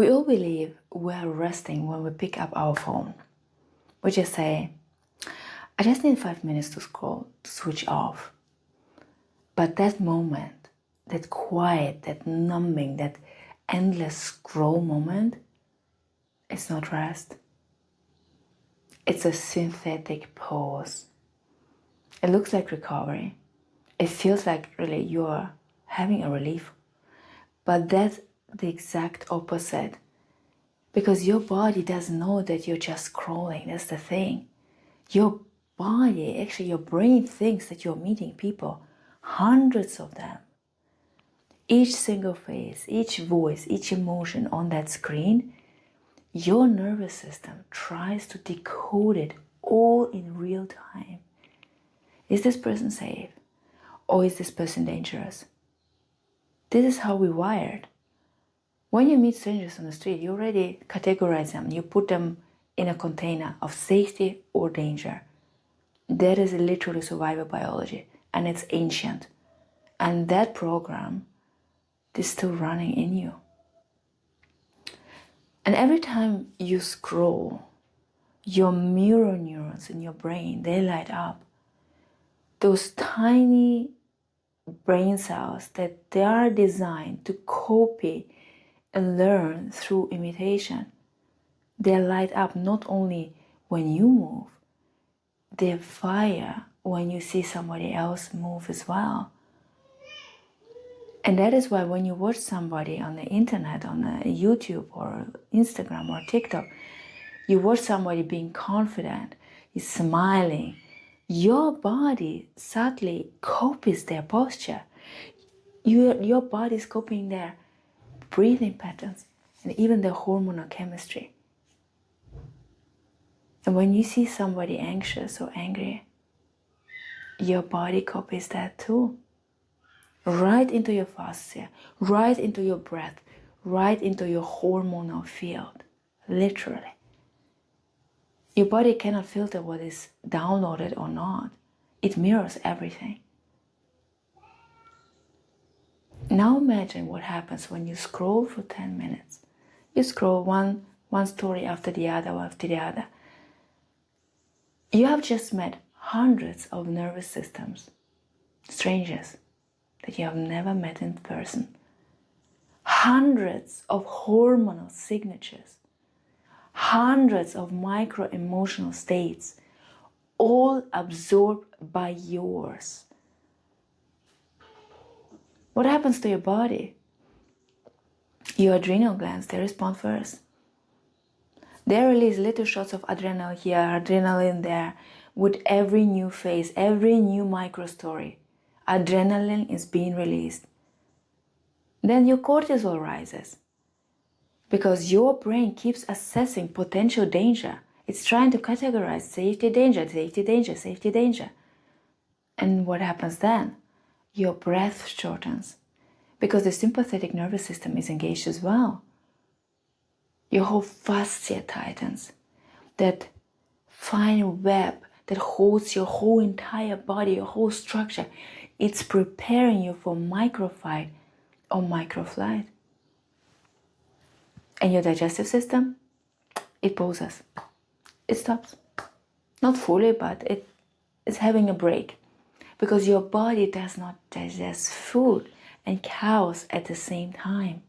We all believe we're resting when we pick up our phone. We just say, I just need 5 minutes to scroll, to switch off. But that moment, that quiet, that numbing, that endless scroll moment, it's not rest. It's a synthetic pause. It looks like recovery. It feels like really you're having a relief. But that's the exact opposite. Because your body doesn't know that you're just scrolling. That's the thing. Your body, actually your brain thinks that you're meeting people, hundreds of them. Each single face, each voice, each emotion on that screen, your nervous system tries to decode it all in real time. Is this person safe? Or is this person dangerous? This is how we're wired. When you meet strangers on the street, you already categorize them. You put them in a container of safety or danger. That is literally survival biology, and it's ancient. And that program is still running in you. And every time you scroll, your mirror neurons in your brain, they light up. Those tiny brain cells that they are designed to copy and learn through imitation. They light up not only when you move, they fire when you see somebody else move as well. And that is why when you watch somebody on the internet, on the YouTube or Instagram or TikTok, you watch somebody being confident, he's smiling, your body subtly copies their posture. Your body is copying their breathing patterns and even the hormonal chemistry. And when you see somebody anxious or angry, your body copies that too. Right into your fascia, right into your breath, right into your hormonal field, literally. Your body cannot filter what is downloaded or not. It mirrors everything. Now imagine what happens when you scroll for 10 minutes. You scroll one story after the other. You have just met hundreds of nervous systems, strangers that you have never met in person. Hundreds of hormonal signatures, hundreds of micro-emotional states, all absorbed by yours. What happens to your body? Your adrenal glands, they respond first. They release little shots of adrenaline here, adrenaline there. With every new phase, every new micro story, adrenaline is being released. Then your cortisol rises because your brain keeps assessing potential danger. It's trying to categorize safety, danger, safety, danger, safety, danger. And what happens then? Your breath shortens because the sympathetic nervous system is engaged as well. Your whole fascia tightens. That fine web that holds your whole entire body, your whole structure, it's preparing you for microfight or microflight. And your digestive system, it pauses. It stops. Not fully, but it is having a break. Because your body does not digest food and chaos at the same time.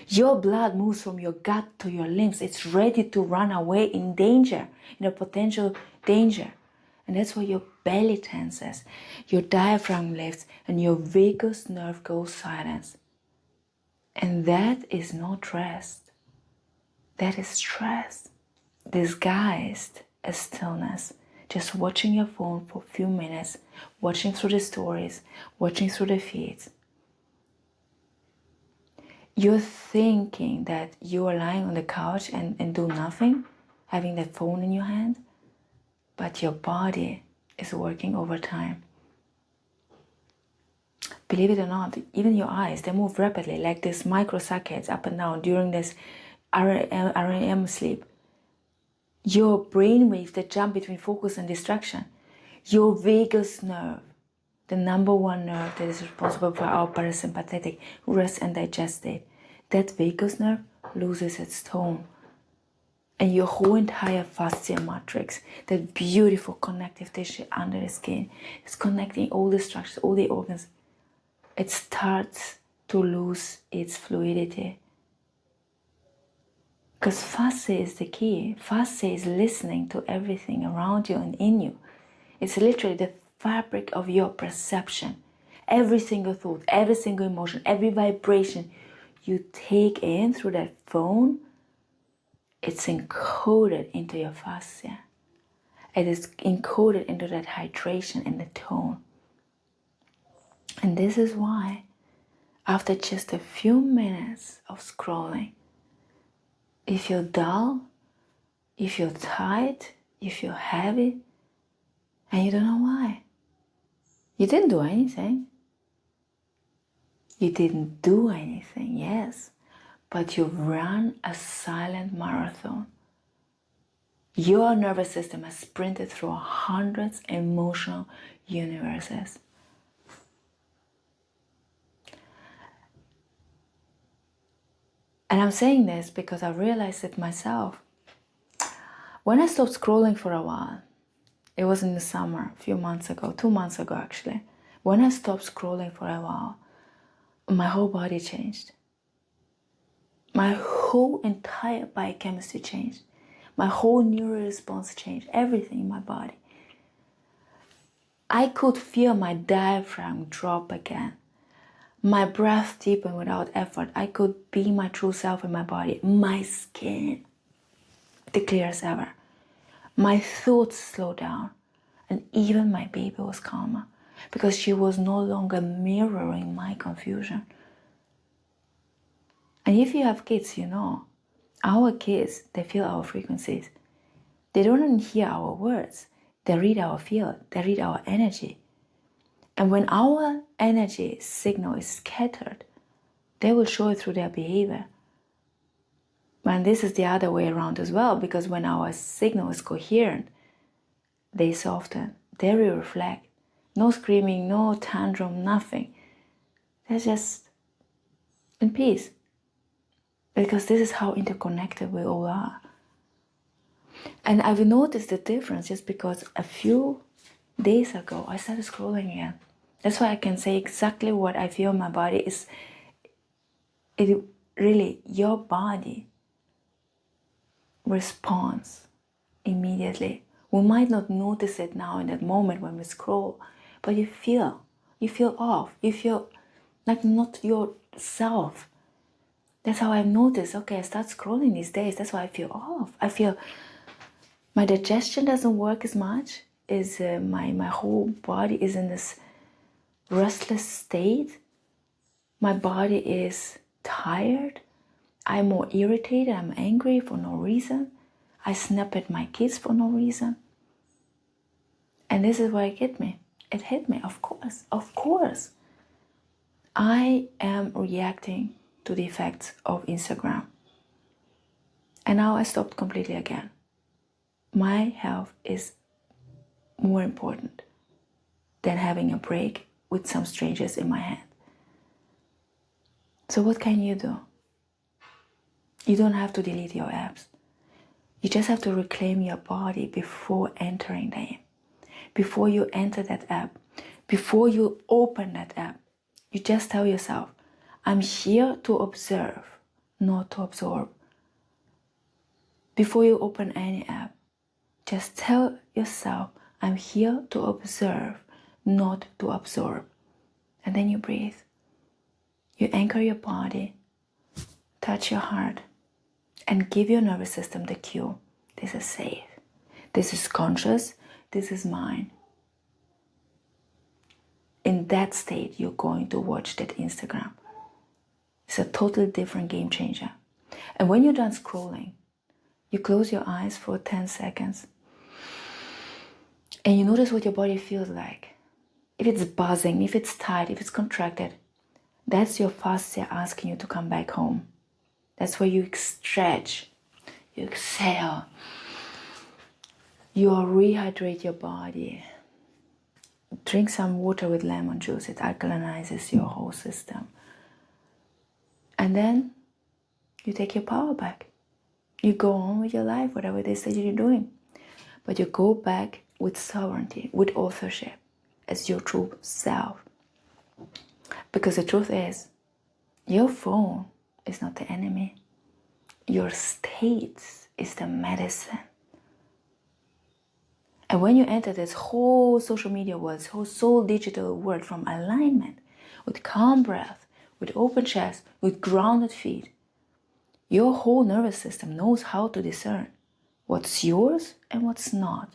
Your blood moves from your gut to your limbs. It's ready to run away in danger, in a potential danger. And that's why your belly tenses, your diaphragm lifts, and your vagus nerve goes silent. And that is not rest. That is stress, disguised as stillness. Just watching your phone for a few minutes, watching through the stories, watching through the feeds. You're thinking that you are lying on the couch and do nothing, having that phone in your hand, but your body is working overtime. Believe it or not, even your eyes, they move rapidly, like these microseconds up and down during this REM sleep. Your brain waves that jump between focus and distraction. Your vagus nerve, the number one nerve that is responsible for our parasympathetic rest and digest state, that vagus nerve loses its tone. And your whole entire fascia matrix, that beautiful connective tissue under the skin, is connecting all the structures, all the organs. It starts to lose its fluidity. Because fascia is the key. Fascia is listening to everything around you and in you. It's literally the fabric of your perception. Every single thought, every single emotion, every vibration you take in through that phone, it's encoded into your fascia. It is encoded into that hydration and the tone. And this is why, after just a few minutes of scrolling, you feel dull, you feel tired, you feel heavy, and you don't know why. You didn't do anything. You didn't do anything, yes, but you've run a silent marathon. Your nervous system has sprinted through hundreds of emotional universes. And I'm saying this because I realized it myself. When I stopped scrolling for a while, it was in the summer, a few months ago, 2 months ago actually. When I stopped scrolling for a while, my whole body changed. My whole entire biochemistry changed. My whole neural response changed. Everything in my body. I could feel my diaphragm drop again. My breath deepen without effort. I could be my true self in my body. My skin, the clear as ever. My thoughts slowed down. And even my baby was calmer. Because she was no longer mirroring my confusion. And if you have kids, you know, our kids, they feel our frequencies. They don't even hear our words. They read our field. They read our energy. And when our energy signal is scattered, they will show it through their behavior. And this is the other way around as well, because when our signal is coherent, they soften, they reflect. No screaming, no tantrum, nothing. They're just in peace. Because this is how interconnected we all are. And I've noticed the difference just because a few days ago I started scrolling again. That's why I can say exactly what I feel in my body is. It really, your body responds immediately. We might not notice it now in that moment when we scroll, but you feel off. You feel like not yourself. That's how I've noticed. Okay, I start scrolling these days. That's why I feel off. I feel my digestion doesn't work as much. My whole body is in this restless state. My body is tired. I'm more irritated. I'm angry for no reason. I snap at my kids for no reason. And this is why it hit me. It hit me, of course. Of course. I am reacting to the effects of Instagram. And now I stopped completely again. My health is more important than having a break with some strangers in my hand. So what can you do? You don't have to delete your apps. You just have to reclaim your body before entering them. Before you enter that app, before you open that app, you just tell yourself, I'm here to observe, not to absorb. Before you open any app, just tell yourself, I'm here to observe, not to absorb. And then you breathe. You anchor your body, touch your heart, and give your nervous system the cue. This is safe. This is conscious. This is mine. In that state, you're going to watch that Instagram. It's a totally different game changer. And when you're done scrolling, you close your eyes for 10 seconds. And you notice what your body feels like. If it's buzzing, if it's tight, if it's contracted, that's your fascia asking you to come back home. That's where you stretch, you exhale, you rehydrate your body. Drink some water with lemon juice, it alkalinizes your whole system. And then you take your power back. You go on with your life, whatever it is that you're doing. But you go back with sovereignty, with authorship, as your true self. Because the truth is, your phone is not the enemy. Your states is the medicine. And when you enter this whole social media world, this whole soul digital world from alignment, with calm breath, with open chest, with grounded feet, your whole nervous system knows how to discern what's yours and what's not.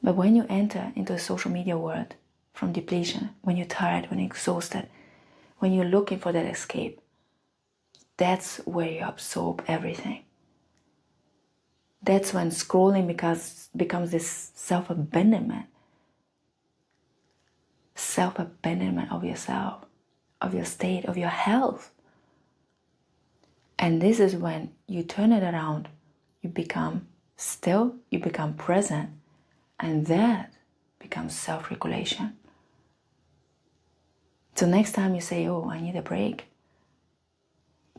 But when you enter into the social media world from depletion, when you're tired, when you're exhausted, when you're looking for that escape, that's where you absorb everything. That's when scrolling becomes this self-abandonment of yourself, of your state, of your health. And this is when you turn it around, you become still, you become present, and that becomes self-regulation. So next time you say, oh, I need a break,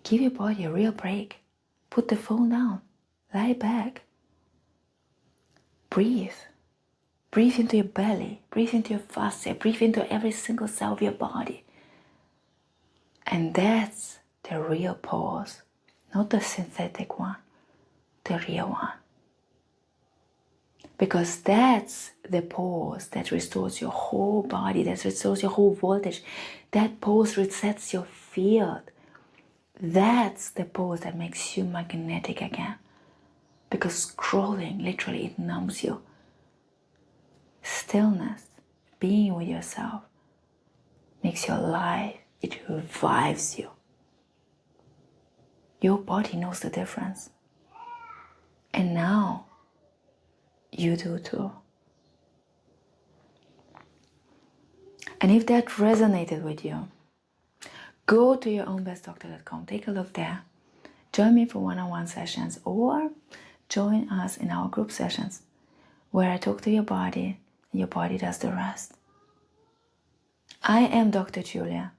give your body a real break. Put the phone down, lie back, breathe. Breathe into your belly, breathe into your fascia, breathe into every single cell of your body. And that's the real pause, not the synthetic one, the real one. Because that's the pause that restores your whole body, that restores your whole voltage. That pause resets your field. That's the pause that makes you magnetic again. Because scrolling, literally, it numbs you. Stillness, being with yourself, makes you alive. It revives you. Your body knows the difference. And now, you do too. And if that resonated with you, go to yourownbestdoctor.com, take a look there. Join me for one-on-one sessions or join us in our group sessions where I talk to your body and your body does the rest. I am Dr. Julia,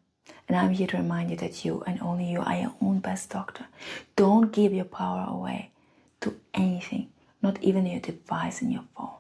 and I'm here to remind you that you and only you are your own best doctor. Don't give your power away to anything, not even your device in your phone.